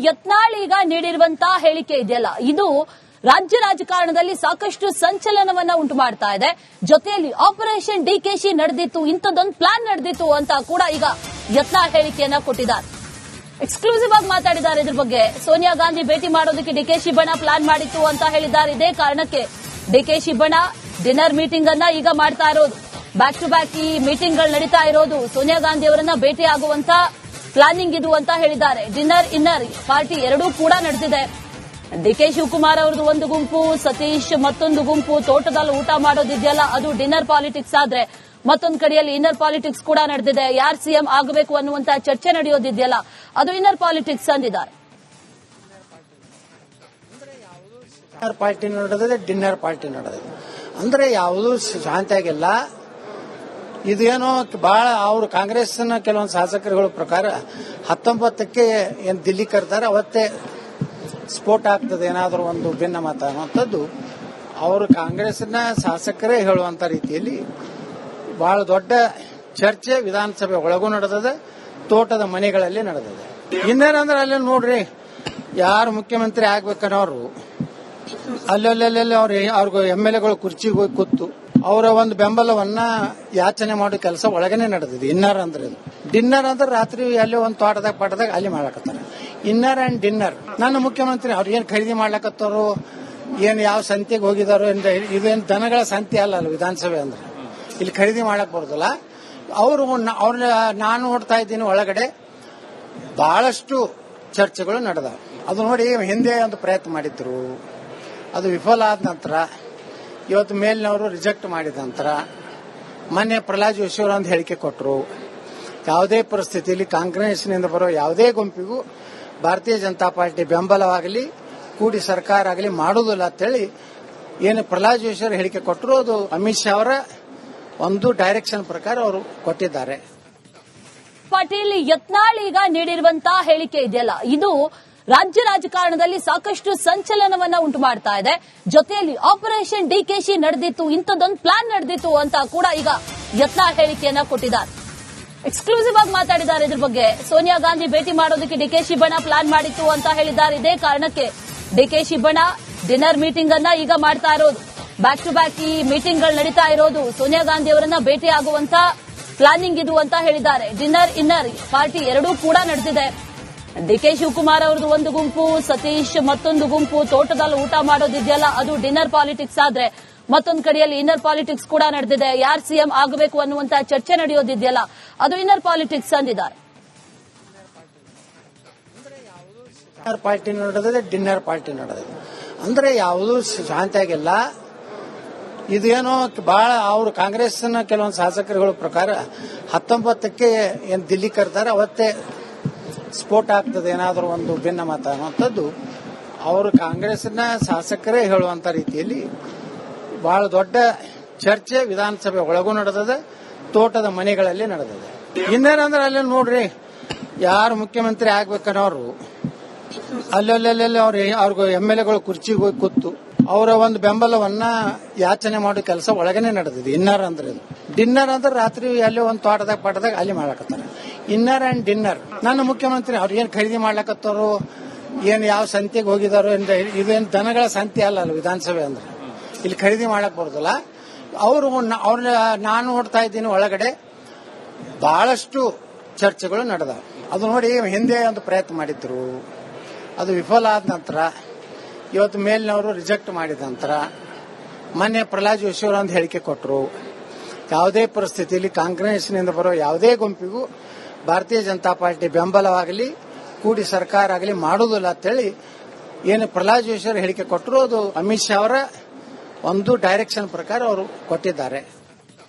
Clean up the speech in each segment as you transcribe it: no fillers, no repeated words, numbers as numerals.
ಯತ್ನಾಳ್ ಈಗ ನೀಡಿರುವಂತಹ ಹೇಳಿಕೆ ಇದೆಯಲ್ಲ, ಇದು ರಾಜ್ಯ ರಾಜಕಾರಣದಲ್ಲಿ ಸಾಕಷ್ಟು ಸಂಚಲನವನ್ನ ಉಂಟು ಮಾಡ್ತಾ ಇದೆ. ಜೊತೆಯಲ್ಲಿ ಆಪರೇಷನ್ ಡಿಕೆಶಿ ನಡೆದಿತ್ತು, ಇಂಥದ್ದೊಂದು ಪ್ಲಾನ್ ನಡೆದಿತ್ತು ಅಂತ ಕೂಡ ಈಗ ಯತ್ನಾಳ್ ಹೇಳಿಕೆಯನ್ನ ಕೊಟ್ಟಿದ್ದಾರೆ. ಎಕ್ಸ್ಕ್ಲೂಸಿವ್ ಆಗಿ ಮಾತಾಡಿದ್ದಾರೆ ಇದ್ರ ಬಗ್ಗೆ. ಸೋನಿಯಾ ಗಾಂಧಿ ಭೇಟಿ ಮಾಡೋದಕ್ಕೆ ಡಿಕೆಶಿ ಬಣ ಪ್ಲಾನ್ ಮಾಡಿತ್ತು ಅಂತ ಹೇಳಿದ್ದಾರೆ. ಇದೇ ಕಾರಣಕ್ಕೆ ಡಿಕೆಶಿ ಬಣ ಡಿನ್ನರ್ ಮೀಟಿಂಗ್ ಅನ್ನ ಈಗ ಮಾಡ್ತಾ ಇರೋದು. ಬ್ಯಾಕ್ ಟು ಬ್ಯಾಕ್ ಈ ಮೀಟಿಂಗ್ ಗಳು ನಡೀತಾ ಇರೋದು. ಸೋನಿಯಾ ಗಾಂಧಿ ಅವರನ್ನ ಭೇಟಿ ಆಗುವಂತ ಪ್ಲಾನಿಂಗ್ ಇದು ಅಂತ ಹೇಳಿದ್ದಾರೆ. ಡಿನ್ನರ್ ಇನ್ನರ್ ಪಾರ್ಟಿ ಎರಡೂ ಕೂಡ ನಡೆದಿದೆ. ಡಿಕೆ ಶಿವಕುಮಾರ್ ಅವರದು ಒಂದು ಗುಂಪು, ಸತೀಶ್ ಮತ್ತೊಂದು ಗುಂಪು. ತೋಟದಲ್ಲಿ ಊಟ ಮಾಡೋದಿದೆಯಲ್ಲ, ಅದು ಡಿನ್ನರ್ ಪಾಲಿಟಿಕ್ಸ್ ಆದ್ರೆ ಮತ್ತೊಂದು ಕಡೆಯಲ್ಲಿ ಇನ್ನರ್ ಪಾಲಿಟಿಕ್ಸ್ ಕೂಡ ನಡೆದಿದೆ. ಯಾರು ಸಿಎಂ ಆಗಬೇಕು ಅನ್ನುವಂತ ಚರ್ಚೆ ನಡೆಯೋದಿದೆಯಲ್ಲ, ಅದು ಇನ್ನರ್ ಪಾಲಿಟಿಕ್ಸ್ ಅಂದಿದ್ದಾರೆ. ಪಾರ್ಟಿ ನಡೆದಿದೆ, ಡಿನ್ನರ್ ಪಾರ್ಟಿ ನಡೆದಿದೆ. ಅಂದ್ರೆ ಯಾವುದೂ ಶಾಂತಿಯಾಗಿಲ್ಲ. ಇದೇನೋ ಬಹಳ ಅವರು ಕಾಂಗ್ರೆಸ್ನ ಕೆಲವೊಂದು ಶಾಸಕರುಗಳ ಪ್ರಕಾರ 19ಕ್ಕೆ ಏನ್ ದಿಲ್ಲಿ ಕರ್ತಾರೆ ಅವತ್ತೇ ಸ್ಫೋಟ ಆಗ್ತದೆ, ಏನಾದರೂ ಒಂದು ಭಿನ್ನ ಮತ ಅನ್ನುವಂಥದ್ದು ಅವರು ಕಾಂಗ್ರೆಸ್ನ ಶಾಸಕರೇ ಹೇಳುವಂತ ರೀತಿಯಲ್ಲಿ ಬಹಳ ದೊಡ್ಡ ಚರ್ಚೆ ವಿಧಾನಸಭೆ ಒಳಗೂ ನಡೆದಿದೆ, ತೋಟದ ಮನೆಗಳಲ್ಲಿ ನಡೆದಿದೆ. ಇನ್ನೇನಂದ್ರೆ ಅಲ್ಲಿ ನೋಡ್ರಿ, ಯಾರು ಮುಖ್ಯಮಂತ್ರಿ ಆಗ್ಬೇಕನ್ನೋರು ಅಲ್ಲಲ್ಲಿ ಅವ್ರಿಗೆ MLAಗಳು ಕುರ್ಚಿಗೆ ಹೋಗಿ ಕೂತು ಅವರ ಒಂದು ಬೆಂಬಲವನ್ನ ಯಾಚನೆ ಮಾಡೋ ಕೆಲಸ ಒಳಗನೆ ನಡೆದಿದೆ. ಇನ್ನರ್ ಅಂದ್ರೆ ಇದು. ಡಿನ್ನರ್ ಅಂದ್ರೆ ರಾತ್ರಿ ಅಲ್ಲಿ ಒಂದು ತೋಟದಾಗ ಪಾಟದಾಗ ಅಲ್ಲಿ ಮಾಡ್ಲಕತ್ತಾರ. Inner and dinner. ನನ್ನ ಮುಖ್ಯಮಂತ್ರಿ ಅವ್ರು ಏನ್ ಖರೀದಿ ಮಾಡ್ಲಕತ್ತಾರೋ, ಏನ್ ಯಾವ ಸಂತೆಗೆ ಹೋಗಿದಾರೋ, ಇದೇನ್ ದನಗಳ ಸಂತೆ ಅಲ್ಲ ವಿಧಾನಸಭೆ ಅಂದ್ರೆ. ಇಲ್ಲಿ ಖರೀದಿ ಮಾಡಕ್ ಬರೋದಿಲ್ಲ. ಅವ್ರ ನಾನು ನೋಡ್ತಾ ಇದ್ದೀನಿ ಒಳಗಡೆ ಬಹಳಷ್ಟು ಚರ್ಚೆಗಳು ನಡೆದಾವ. ಅದು ನೋಡಿ, ಹಿಂದೆ ಒಂದು ಪ್ರಯತ್ನ ಮಾಡಿದ್ರು, ಅದು ವಿಫಲ ಆದ ನಂತರ ಇವತ್ತು ಮೇಲಿನವರು ರಿಜೆಕ್ಟ್ ಮಾಡಿದ ನಂತರ ಮೊನ್ನೆ ಪ್ರಹ್ಲಾದ್ ಜೋಶಿ ಅವರು ಒಂದು ಹೇಳಿಕೆ ಕೊಟ್ಟರು. ಯಾವುದೇ ಪರಿಸ್ಥಿತಿಯಲ್ಲಿ ಕಾಂಗ್ರೆಸ್ನಿಂದ ಬರೋ ಯಾವುದೇ ಗುಂಪಿಗೂ ಭಾರತೀಯ ಜನತಾ ಪಾರ್ಟಿ ಬೆಂಬಲವಾಗಲಿ ಕೂಡಿ ಸರ್ಕಾರ ಆಗಲಿ ಮಾಡುವುದಿಲ್ಲ ಅಂತೇಳಿ ಏನು ಪ್ರಹ್ಲಾದ್ ಜೋಶಿ ಅವರು ಹೇಳಿಕೆ ಕೊಟ್ಟರು, ಅದು ಅಮಿತ್ ಶಾ ಅವರ ಒಂದು ಡೈರೆಕ್ಷನ್ ಪ್ರಕಾರ ಅವರು ಕೊಟ್ಟಿದ್ದಾರೆ. ಪಾಟೀಲ್ ಯತ್ನಾಳ್ ಈಗ ನೀಡಿರುವಂತಹ ಹೇಳಿಕೆ ಇದೆಯಲ್ಲ, ಇದು ರಾಜ್ಯ ರಾಜಕಾರಣದಲ್ಲಿ ಸಾಕಷ್ಟು ಸಂಚಲನವನ್ನ ಉಂಟು ಮಾಡ್ತಾ ಇದೆ. ಜೊತೆಯಲ್ಲಿ ಆಪರೇಷನ್ ಡಿಕೆಶಿ ನಡೆದಿತ್ತು, ಇಂಥದ್ದೊಂದು ಪ್ಲಾನ್ ನಡೆದಿತ್ತು ಅಂತ ಕೂಡ ಈಗ ಯತ್ನಾಳ್ ಹೇಳಿಕೆಯನ್ನ ಕೊಟ್ಟಿದ್ದಾರೆ. ಎಕ್ಸ್ಕ್ಲೂಸಿವ್ ಆಗಿ ಮಾತಾಡಿದ್ದಾರೆ ಇದ್ರ ಬಗ್ಗೆ. ಸೋನಿಯಾ ಗಾಂಧಿ ಭೇಟಿ ಮಾಡೋದಕ್ಕೆ ಡಿಕೆಶಿ ಬಣ ಪ್ಲಾನ್ ಮಾಡಿತ್ತು ಅಂತ ಹೇಳಿದ್ದಾರೆ. ಇದೇ ಕಾರಣಕ್ಕೆ ಡಿಕೆಶಿ ಬಣ ಡಿನ್ನರ್ ಮೀಟಿಂಗ್ ಅನ್ನ ಈಗ ಮಾಡ್ತಾ ಇರೋದು. ಬ್ಯಾಕ್ ಟು ಬ್ಯಾಕ್ ಈ ಮೀಟಿಂಗ್ ಗಳು ನಡೀತಾ ಇರೋದು. ಸೋನಿಯಾ ಗಾಂಧಿ ಅವರನ್ನ ಭೇಟಿ ಆಗುವಂತ ಪ್ಲಾನಿಂಗ್ ಇದು ಅಂತ ಹೇಳಿದ್ದಾರೆ. ಡಿನ್ನರ್ ಇನ್ನರ್ ಪಾರ್ಟಿ ಎರಡೂ ಕೂಡ ನಡೆದಿದೆ. ಡಿಕೆ ಶಿವಕುಮಾರ್ ಅವರದು ಒಂದು ಗುಂಪು, ಸತೀಶ್ ಮತ್ತೊಂದು ಗುಂಪು. ತೋಟದಲ್ಲಿ ಊಟ ಮಾಡೋದಿದೆಯಲ್ಲ, ಅದು ಡಿನ್ನರ್ ಪಾಲಿಟಿಕ್ಸ್ ಆದ್ರೆ ಮತ್ತೊಂದು ಕಡೆಯಲ್ಲಿ ಇನ್ನರ್ ಪಾಲಿಟಿಕ್ಸ್ ಕೂಡ ನಡೆದಿದೆ. ಯಾರು ಸಿಎಂ ಆಗಬೇಕು ಅನ್ನುವಂತ ಚರ್ಚೆ ನಡೆಯೋದಿದೆಯಲ್ಲ, ಅದು ಇನ್ನರ್ ಪಾಲಿಟಿಕ್ಸ್ ಅಂದಿದ್ದಾರೆ. ಪಾರ್ಟಿ ನಡೆದಿದೆ, ಡಿನ್ನರ್ ಪಾರ್ಟಿ ನಡೆದಿದೆ. ಅಂದ್ರೆ ಯಾವುದೂ ಶಾಂತಿಯಾಗಿಲ್ಲ. ಇದೇನೋ ಬಹಳ ಅವರು ಕಾಂಗ್ರೆಸ್ನ ಕೆಲವೊಂದು ಶಾಸಕರುಗಳ ಪ್ರಕಾರ 19ಕ್ಕೆ ಏನ್ ದಿಲ್ಲಿ ಕರ್ತಾರೆ ಅವತ್ತೇ ಸ್ಫೋಟ ಆಗ್ತದೆ, ಏನಾದರೂ ಒಂದು ಭಿನ್ನ ಮತ ಅನ್ನುವಂಥದ್ದು ಅವರು ಕಾಂಗ್ರೆಸ್ನ ಶಾಸಕರೇ ಹೇಳುವಂತ ರೀತಿಯಲ್ಲಿ ಬಹಳ ದೊಡ್ಡ ಚರ್ಚೆ ವಿಧಾನಸಭೆ ಒಳಗೂ ನಡೆದಿದೆ, ತೋಟದ ಮನೆಗಳಲ್ಲಿ ನಡೆದಿದೆ. ಇನ್ನೇನಂದ್ರೆ ಅಲ್ಲಿ ನೋಡ್ರಿ, ಯಾರು ಮುಖ್ಯಮಂತ್ರಿ ಆಗ್ಬೇಕನ್ನೋರು ಅಲ್ಲಲ್ಲಿ ಅವ್ರಿಗೆ MLAಗಳು ಕುರ್ಚಿಗೆ ಹೋಗಿ ಕೂತು ಅವರ ಒಂದು ಬೆಂಬಲವನ್ನ ಯಾಚನೆ ಮಾಡೋ ಕೆಲಸ ಒಳಗನೆ ನಡೆದಿದೆ. ಇನ್ನರ್ ಅಂದ್ರೆ ಇದು. ಡಿನ್ನರ್ ಅಂದ್ರೆ ರಾತ್ರಿ ಅಲ್ಲಿ ಒಂದು ತೋಟದಾಗ ಪಾಟದಾಗ ಅಲ್ಲಿ ಮಾಡ್ಲಕತ್ತಾರ. Inner and dinner. ನನ್ನ ಮುಖ್ಯಮಂತ್ರಿ ಅವ್ರು ಏನ್ ಖರೀದಿ ಮಾಡ್ಲಕತ್ತಾರೋ, ಏನ್ ಯಾವ ಸಂತೆಗೆ ಹೋಗಿದಾರೋ, ಇದೇನ್ ದನಗಳ ಸಂತೆ ಅಲ್ಲ ವಿಧಾನಸಭೆ ಅಂದ್ರೆ. ಇಲ್ಲಿ ಖರೀದಿ ಮಾಡಕ್ ಬರೋದಿಲ್ಲ. ಅವ್ರ ನಾನು ನೋಡ್ತಾ ಇದ್ದೀನಿ ಒಳಗಡೆ ಬಹಳಷ್ಟು ಚರ್ಚೆಗಳು ನಡೆದಾವ. ಅದು ನೋಡಿ, ಹಿಂದೆ ಒಂದು ಪ್ರಯತ್ನ ಮಾಡಿದ್ರು, ಅದು ವಿಫಲ ಆದ ನಂತರ ಇವತ್ತು ಮೇಲಿನವರು ರಿಜೆಕ್ಟ್ ಮಾಡಿದ ನಂತರ ಮೊನ್ನೆ ಪ್ರಹ್ಲಾದ್ ಜೋಶಿ ಅವರು ಒಂದು ಹೇಳಿಕೆ ಕೊಟ್ಟರು. ಯಾವುದೇ ಪರಿಸ್ಥಿತಿಯಲ್ಲಿ ಕಾಂಗ್ರೆಸ್ನಿಂದ ಬರೋ ಯಾವುದೇ ಗುಂಪಿಗೂ ಭಾರತೀಯ ಜನತಾ ಪಾರ್ಟಿ ಬೆಂಬಲವಾಗಲಿ ಕೂಡಿ ಸರ್ಕಾರ ಆಗಲಿ ಮಾಡುವುದಿಲ್ಲ ಅಂತೇಳಿ ಏನು ಪ್ರಹ್ಲಾದ್ ಜೋಶಿ ಅವರು ಹೇಳಿಕೆ ಕೊಟ್ಟರು, ಅದು ಅಮಿತ್ ಶಾ ಅವರ ಒಂದು ಡೈರೆಕ್ಷನ್ ಪ್ರಕಾರ ಅವರು ಕೊಟ್ಟಿದ್ದಾರೆ.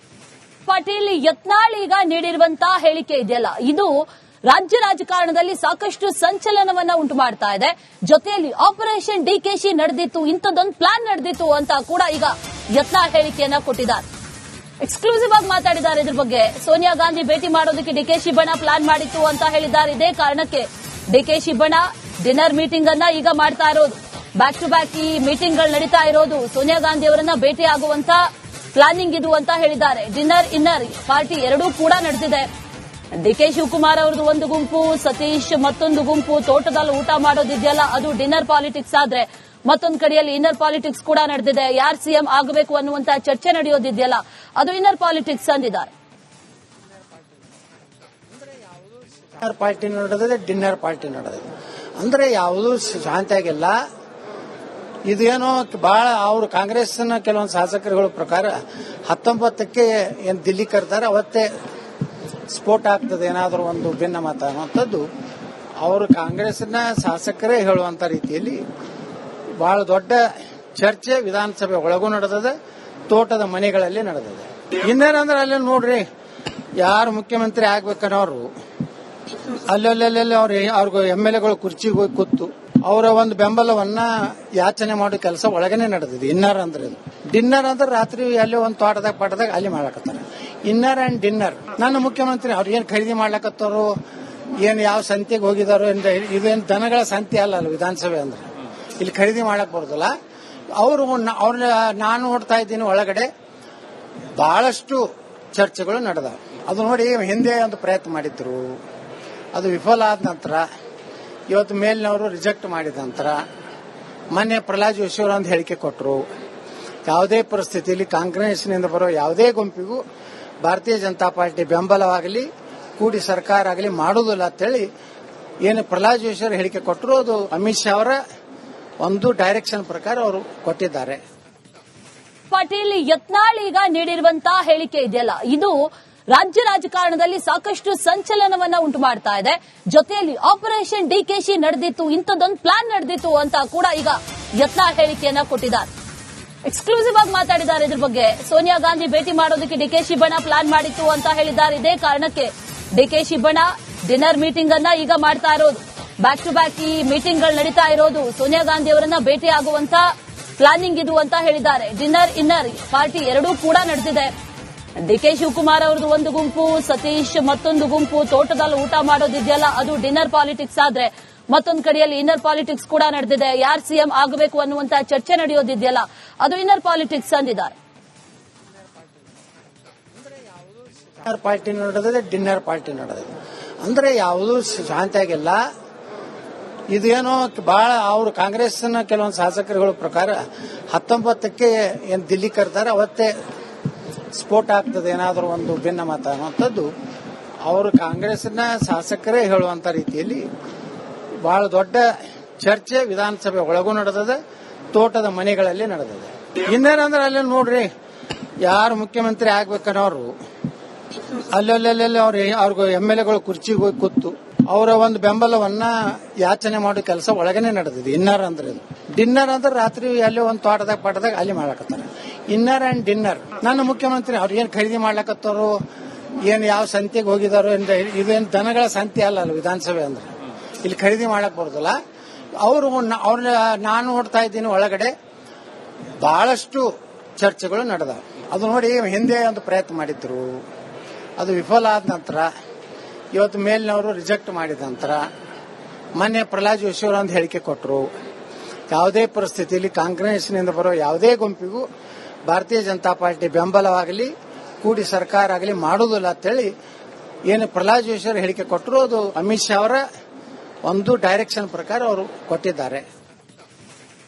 ಪಾಟೀಲ್ ಯತ್ನಾಳ್ ಈಗ ನೀಡಿರುವಂತಹ ಹೇಳಿಕೆ ಇದೆಯಲ್ಲ, ಇದು ರಾಜ್ಯ ರಾಜಕಾರಣದಲ್ಲಿ ಸಾಕಷ್ಟು ಸಂಚಲನವನ್ನ ಉಂಟು ಮಾಡ್ತಾ ಇದೆ. ಜೊತೆಯಲ್ಲಿ ಆಪರೇಷನ್ ಡಿಕೆಶಿ ನಡೆದಿತ್ತು, ಇಂಥದ್ದೊಂದು ಪ್ಲಾನ್ ನಡೆದಿತ್ತು ಅಂತ ಕೂಡ ಈಗ ಯತ್ನಾಳ್ ಹೇಳಿಕೆಯನ್ನ ಕೊಟ್ಟಿದ್ದಾರೆ. ಎಕ್ಸ್ಕ್ಲೂಸಿವ್ ಆಗಿ ಮಾತಾಡಿದ್ದಾರೆ ಇದ್ರ ಬಗ್ಗೆ. ಸೋನಿಯಾ ಗಾಂಧಿ ಭೇಟಿ ಮಾಡೋದಕ್ಕೆ ಡಿಕೆಶಿ ಬಣ ಪ್ಲಾನ್ ಮಾಡಿತ್ತು ಅಂತ ಹೇಳಿದ್ದಾರೆ. ಇದೇ ಕಾರಣಕ್ಕೆ ಡಿಕೆಶಿ ಬಣ ಡಿನ್ನರ್ ಮೀಟಿಂಗ್ ಅನ್ನ ಈಗ ಮಾಡ್ತಾ ಇರೋದು. ಬ್ಯಾಕ್ ಟು ಬ್ಯಾಕ್ ಈ ಮೀಟಿಂಗ್ ಗಳು ನಡೀತಾ ಇರೋದು. ಸೋನಿಯಾ ಗಾಂಧಿ ಅವರನ್ನ ಭೇಟಿ ಆಗುವಂತ ಪ್ಲಾನಿಂಗ್ ಇದು ಅಂತ ಹೇಳಿದ್ದಾರೆ. ಡಿನ್ನರ್ ಇನ್ನರ್ ಪಾರ್ಟಿ ಎರಡೂ ಕೂಡ ನಡೆದಿದೆ. ಡಿಕೆ ಶಿವಕುಮಾರ್ ಅವ್ರದ್ದು ಒಂದು ಗುಂಪು, ಸತೀಶ್ ಮತ್ತೊಂದು ಗುಂಪು, ತೋಟದಲ್ಲಿ ಊಟ ಮಾಡೋದಿದೆಯಲ್ಲ ಅದು ಡಿನ್ನರ್ ಪಾಲಿಟಿಕ್ಸ್ ಆದ್ರೆ ಮತ್ತೊಂದು ಕಡೆಯಲ್ಲಿ ಇನ್ನರ್ ಪಾಲಿಟಿಕ್ಸ್ ಕೂಡ ನಡೆದಿದೆ. ಯಾರು ಸಿಎಂ ಆಗಬೇಕು ಅನ್ನುವಂತ ಚರ್ಚೆ ನಡೆಯೋದಿದೆಯಲ್ಲ ಅದು ಇನ್ನರ್ ಪಾಲಿಟಿಕ್ಸ್ ಅಂದಿದ್ದಾರೆ. ಪಾರ್ಟಿ ನಡೆದಿದೆ, ಡಿನ್ನರ್ ಪಾರ್ಟಿ ನಡೆದಿದೆ. ಅಂದ್ರೆ ಯಾವುದೂ ಶಾಂತಿಯಾಗಿಲ್ಲ. ಇದೇನೋ ಬಹಳ ಅವರು ಕಾಂಗ್ರೆಸ್ನ ಕೆಲವೊಂದು ಶಾಸಕರುಗಳ ಪ್ರಕಾರ 19ಕ್ಕೆ ಏನ್ ದಿಲ್ಲಿ ಕರ್ತಾರೆ ಅವತ್ತೇ ಸ್ಫೋಟ ಆಗ್ತದೆ, ಏನಾದರೂ ಒಂದು ಭಿನ್ನ ಮತ ಅನ್ನುವಂಥದ್ದು ಅವರು ಕಾಂಗ್ರೆಸ್ನ ಶಾಸಕರೇ ಹೇಳುವಂತ ರೀತಿಯಲ್ಲಿ ಬಹಳ ದೊಡ್ಡ ಚರ್ಚೆ ವಿಧಾನಸಭೆ ಒಳಗೂ ನಡೆದಿದೆ, ತೋಟದ ಮನೆಗಳಲ್ಲಿ ನಡೆದಿದೆ. ಇನ್ನೇನಂದ್ರೆ ಅಲ್ಲಿ ನೋಡ್ರಿ, ಯಾರು ಮುಖ್ಯಮಂತ್ರಿ ಆಗ್ಬೇಕನ್ನೋರು ಅಲ್ಲಲ್ಲಿ ಅವ್ರಿಗೂ MLAಗಳು ಕುರ್ಚಿಗೆ ಹೋಗಿ ಕೂತು ಅವರ ಒಂದು ಬೆಂಬಲವನ್ನ ಯಾಚನೆ ಮಾಡೋ ಕೆಲಸ ಒಳಗನೆ ನಡೆದಿದೆ. ಇನ್ನರ್ ಅಂದ್ರೆ ಇದು. ಡಿನ್ನರ್ ಅಂದ್ರೆ ರಾತ್ರಿ ಅಲ್ಲಿ ಒಂದು ಪಾಠದಾಗ ಅಲ್ಲಿ ಮಾಡ್ಲಕತ್ತಾರ. Inner and dinner. ನನ್ನ ಮುಖ್ಯಮಂತ್ರಿ ಅವ್ರು ಏನ್ ಖರೀದಿ ಮಾಡ್ಲಕತ್ತಾರೋ, ಏನ್ ಯಾವ ಸಂತೆಗೆ ಹೋಗಿದಾರೋ, ಇದೇನು ದನಗಳ ಸಂತೆ ಅಲ್ಲ ವಿಧಾನಸಭೆ ಅಂದ್ರೆ. ಇಲ್ಲಿ ಖರೀದಿ ಮಾಡಕ್ ಬರೋದಿಲ್ಲ. ಅವ್ರ ನಾನು ನೋಡ್ತಾ ಇದ್ದೀನಿ ಒಳಗಡೆ ಬಹಳಷ್ಟು ಚರ್ಚೆಗಳು ನಡೆದಾವ. ಅದು ನೋಡಿ, ಹಿಂದೆ ಒಂದು ಪ್ರಯತ್ನ ಮಾಡಿದ್ರು, ಅದು ವಿಫಲ ಆದ ನಂತರ ಇವತ್ತು ಮೇಲಿನವರು ರಿಜೆಕ್ಟ್ ಮಾಡಿದ ನಂತರ ಮೊನ್ನೆ ಪ್ರಹ್ಲಾದ್ ಜೋಶಿ ಅವರು ಒಂದು ಹೇಳಿಕೆ ಕೊಟ್ಟರು, ಯಾವುದೇ ಪರಿಸ್ಥಿತಿಯಲ್ಲಿ ಕಾಂಗ್ರೆಸ್ನಿಂದ ಬರೋ ಯಾವುದೇ ಗುಂಪಿಗೂ ಭಾರತೀಯ ಜನತಾ ಪಾರ್ಟಿ ಬೆಂಬಲವಾಗಲಿ ಕೂಡಿ ಸರ್ಕಾರ ಆಗಲಿ ಮಾಡುವುದಿಲ್ಲ ಅಂತೇಳಿ ಏನು ಪ್ರಹ್ಲಾದ್ ಜೋಶಿ ಅವರು ಹೇಳಿಕೆ ಕೊಟ್ಟರು. ಅದು ಅಮಿತ್ ಶಾ ಅವರ ಒಂದು ಡೈರೆಕ್ಷನ್ ಪ್ರಕಾರ ಅವರು ಕೊಟ್ಟಿದ್ದಾರೆ. ಪಾಟೀಲ್ ಯತ್ನಾಳ್ ಈಗ ನೀಡಿರುವಂತಹ ಹೇಳಿಕೆ ಇದೆಯಲ್ಲ ಇದು ರಾಜ್ಯ ರಾಜಕಾರಣದಲ್ಲಿ ಸಾಕಷ್ಟು ಸಂಚಲನವನ್ನ ಉಂಟು ಮಾಡ್ತಾ ಇದೆ. ಜೊತೆಯಲ್ಲಿ ಆಪರೇಷನ್ ಡಿಕೆಶಿ ನಡೆದಿತ್ತು, ಇಂಥದ್ದೊಂದು ಪ್ಲಾನ್ ನಡೆದಿತ್ತು ಅಂತ ಕೂಡ ಈಗ ಯತ್ನಾಳ್ ಹೇಳಿಕೆಯನ್ನ ಕೊಟ್ಟಿದ್ದಾರೆ. ಎಕ್ಸ್ಕ್ಲೂಸಿವ್ ಆಗಿ ಮಾತಾಡಿದ್ದಾರೆ ಇದ್ರ ಬಗ್ಗೆ. ಸೋನಿಯಾ ಗಾಂಧಿ ಭೇಟಿ ಮಾಡೋದಕ್ಕೆ ಡಿಕೆಶಿ ಬಣ ಪ್ಲಾನ್ ಮಾಡಿತ್ತು ಅಂತ ಹೇಳಿದ್ದಾರೆ. ಇದೇ ಕಾರಣಕ್ಕೆ ಡಿಕೆಶಿ ಬಣ ಡಿನ್ನರ್ ಮೀಟಿಂಗ್ ಅನ್ನ ಈಗ ಮಾಡ್ತಾ ಇರೋದು. ಬ್ಯಾಕ್ ಟು ಬ್ಯಾಕ್ ಈ ಮೀಟಿಂಗ್ ಗಳು ನಡೀತಾ ಇರೋದು. ಸೋನಿಯಾ ಗಾಂಧಿ ಅವರನ್ನ ಭೇಟಿ ಆಗುವಂತ ಪ್ಲಾನಿಂಗ್ ಇದು ಅಂತ ಹೇಳಿದ್ದಾರೆ. ಡಿನ್ನರ್ ಇನ್ನರ್ ಪಾರ್ಟಿ ಎರಡೂ ಕೂಡ ನಡೆದಿದೆ. ಡಿಕೆ ಶಿವಕುಮಾರ್ ಅವ್ರದ್ದು ಒಂದು ಗುಂಪು, ಸತೀಶ್ ಮತ್ತೊಂದು ಗುಂಪು, ತೋಟದಲ್ಲಿ ಊಟ ಮಾಡೋದಿದೆಯಲ್ಲ ಅದು ಡಿನ್ನರ್ ಪಾಲಿಟಿಕ್ಸ್ ಆದ್ರೆ ಮತ್ತೊಂದು ಕಡೆಯಲ್ಲಿ ಇನ್ನರ್ ಪಾಲಿಟಿಕ್ಸ್ ಕೂಡ ನಡೆದಿದೆ. ಯಾರು ಸಿಎಂ ಆಗಬೇಕು ಅನ್ನುವಂತ ಚರ್ಚೆ ನಡೆಯೋದಿದೆಯಲ್ಲ ಅದು ಇನ್ನರ್ ಪಾಲಿಟಿಕ್ಸ್ ಅಂದಿದ್ದಾರೆ. ಪಾರ್ಟಿ ನಡೆದಿದೆ, ಡಿನ್ನರ್ ಪಾರ್ಟಿ ನಡೆದಿದೆ. ಅಂದ್ರೆ ಯಾವುದೂ ಶಾಂತಿಯಾಗಿಲ್ಲ. ಇದೇನೋ ಬಹಳ ಅವರು ಕಾಂಗ್ರೆಸ್ನ ಕೆಲವೊಂದು ಶಾಸಕರುಗಳ ಪ್ರಕಾರ 19ಕ್ಕೆ ಏನ್ ದಿಲ್ಲಿ ಕರ್ತಾರೆ ಅವತ್ತೇ ಸ್ಫೋಟ ಆಗ್ತದೆ, ಏನಾದರೂ ಒಂದು ಭಿನ್ನ ಮತ ಅನ್ನುವಂಥದ್ದು ಅವರು ಕಾಂಗ್ರೆಸ್ನ ಶಾಸಕರೇ ಹೇಳುವಂತ ರೀತಿಯಲ್ಲಿ ಬಹಳ ದೊಡ್ಡ ಚರ್ಚೆ ವಿಧಾನಸಭೆ ಒಳಗೂ ನಡೆದಿದೆ, ತೋಟದ ಮನೆಗಳಲ್ಲಿ ನಡೆದಿದೆ. ಇನ್ನೇನಂದ್ರೆ ಅಲ್ಲಿ ನೋಡ್ರಿ, ಯಾರು ಮುಖ್ಯಮಂತ್ರಿ ಆಗ್ಬೇಕನ್ನೋರು ಅಲ್ಲಲ್ಲಿ ಅವ್ರಿಗೂ MLAಗಳು ಕುರ್ಚಿಗೆ ಹೋಗಿ ಕೂತು ಅವರ ಒಂದು ಬೆಂಬಲವನ್ನ ಯಾಚನೆ ಮಾಡೋ ಕೆಲಸ ಒಳಗನೆ ನಡೆದಿದೆ. ಇನ್ನರ್ ಅಂದ್ರೆ ಇದು. ಡಿನ್ನರ್ ಅಂದ್ರೆ ರಾತ್ರಿ ಅಲ್ಲಿ ಒಂದು ಪಾಠದಾಗ ಅಲ್ಲಿ ಮಾಡ್ಲಕತ್ತಾರ. Inner and dinner. ನನ್ನ ಮುಖ್ಯಮಂತ್ರಿ ಅವ್ರು ಏನ್ ಖರೀದಿ ಮಾಡ್ಲಕತ್ತಾರೋ, ಏನ್ ಯಾವ ಸಂತೆಗೆ ಹೋಗಿದಾರೋ, ಇದೇನು ದನಗಳ ಸಂತೆ ಅಲ್ಲ ವಿಧಾನಸಭೆ ಅಂದ್ರೆ. ಇಲ್ಲಿ ಖರೀದಿ ಮಾಡಕ್ ಬರೋದಿಲ್ಲ. ಅವ್ರ ನಾನು ನೋಡ್ತಾ ಇದ್ದೀನಿ ಒಳಗಡೆ ಬಹಳಷ್ಟು ಚರ್ಚೆಗಳು ನಡೆದಾವ. ಅದು ನೋಡಿ, ಹಿಂದೆ ಒಂದು ಪ್ರಯತ್ನ ಮಾಡಿದ್ರು, ಅದು ವಿಫಲ ಆದ ನಂತರ ಇವತ್ತು ಮೇಲಿನವರು ರಿಜೆಕ್ಟ್ ಮಾಡಿದ ನಂತರ ಮೊನ್ನೆ ಪ್ರಹ್ಲಾದ್ ಜೋಶಿ ಅವರು ಒಂದು ಹೇಳಿಕೆ ಕೊಟ್ಟರು, ಯಾವುದೇ ಪರಿಸ್ಥಿತಿಯಲ್ಲಿ ಕಾಂಗ್ರೆಸ್ನಿಂದ ಬರೋ ಯಾವುದೇ ಗುಂಪಿಗೂ ಭಾರತೀಯ ಜನತಾ ಪಾರ್ಟಿ ಬೆಂಬಲವಾಗಲಿ ಕೂಡಿ ಸರ್ಕಾರ ಆಗಲಿ ಮಾಡುವುದಿಲ್ಲ ಅಂತೇಳಿ ಏನು ಪ್ರಹ್ಲಾದ್ ಜೋಶಿ ಅವರು ಹೇಳಿಕೆ ಕೊಟ್ಟರು. ಅದು ಅಮಿತ್ ಶಾ ಅವರ ಒಂದು ಡೈರೆಕ್ಷನ್ ಪ್ರಕಾರ ಅವರು ಕೊಟ್ಟಿದ್ದಾರೆ.